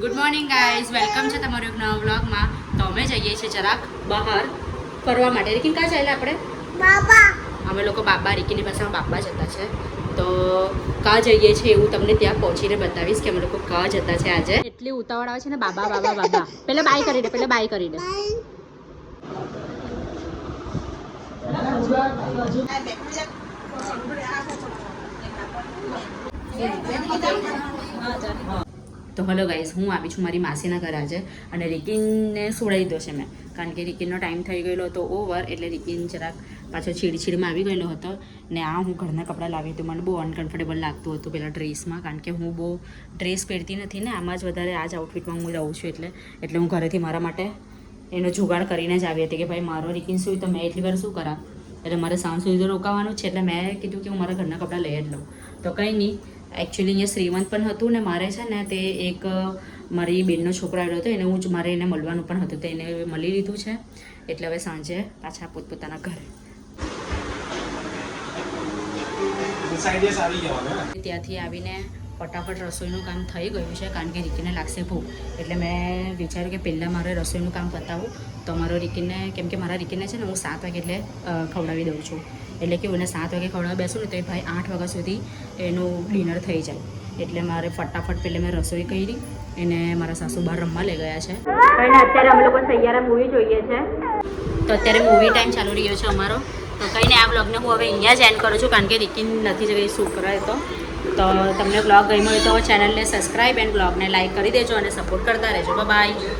Good morning guys, welcome છે તમારો એક નવા વ્લોગમાં. તો અમે જઈએ છીએ જરાક બહાર ફરવા માટે. રીકિન ક્યાં ચાલ્યા આપણે? બાબા અમે લોકો બાબા રીકીની પાસે બાબા જતા છે. તો કાં જઈએ છીએ એવું તમને ત્યાં પહોંચીને બતાવીશ કે અમે લોકો કાં જતા છે આજે. એટલી ઉતાવળ આવે છે ને, બાબા બાબા બાબા. પહેલા બાય કરી દે, પહેલા બાય કરી દે. તો હલો ગાઈઝ, હું આવી છું મારી માસીના ઘરે આજે અને રિકિનને સુડાવી દીધો છે મેં, કારણ કે રિકિનનો ટાઈમ થઈ ગયેલો હતો ઓવર, એટલે રિકિન જરાક પાછો છીડછીડમાં આવી ગયેલો હતો. ને આ હું ઘરના કપડાં લાવી હતી, મને બહુ અનકમ્ફર્ટેબલ લાગતું હતું પેલા ડ્રેસમાં, કારણ કે હું બહુ ડ્રેસ પહેરતી નથી ને, આમાં જ વધારે આ જ આઉટફિટમાં હું રહું છું. એટલે હું ઘરેથી મારા માટે એનો જુગાડ કરીને જ આવી હતી કે ભાઈ મારો રિકિન સુઈ તો મેં એટલી વાર શું કરા, એટલે મારે સાંજ સુધી તો રોકાવાનું છે. એટલે મેં કીધું કે હું મારા ઘરના કપડાં લઈ જ લઉં. તો કંઈ નહીં, એકચ્યુઅલી અહીંયા શ્રીમંત પણ હતું ને મારે છે ને તે એક મારી બેનનો છોકરો આવ્યો હતો, મારે એને મળવાનું પણ હતું, તો એને મળી લીધું છે. એટલે હવે સાંજે પાછા પોતપોતાના ઘરે. ત્યાંથી આવીને ફટાફટ રસોઈનું કામ થઈ ગયું છે, કારણ કે રિકીને લાગશે ભૂખ. એટલે મેં વિચાર્યું કે પહેલાં મારે રસોઈનું કામ પતાવું. તો મારો રિકીને, કેમ કે મારા રિકીને છે ને હું 7 વાગે એટલે ખવડાવી દઉં છું. એટલે કે એને 7 વાગે ખવડાવવા બેસું ને તો એ ભાઈ 8 વાગ્યા સુધી એનું ડિનર થઈ જાય. એટલે મારે ફટાફટ પહેલાં મેં રસોઈ કરી, એને મારા સાસુ બહાર રમવા લઈ ગયા છે. અને અત્યારે અમે લોકો સૈયારા મૂવી જોઈએ છે. તો અત્યારે મૂવી ટાઈમ ચાલુ રહ્યો છે અમારો. તો કંઈ નહીં, આ બ્લોગને હું હવે અહીંયા જ એન્ડ કરું છું, કારણ કે રિકિન નથી જઈ શૂટ કરાય. તો તમને બ્લોગ ગમ્યો હોય તો ચેનલને સબસ્ક્રાઈબ એન્ડ બ્લોગને લાઈક કરી દેજો અને સપોર્ટ કરતા રહેજો. બાય.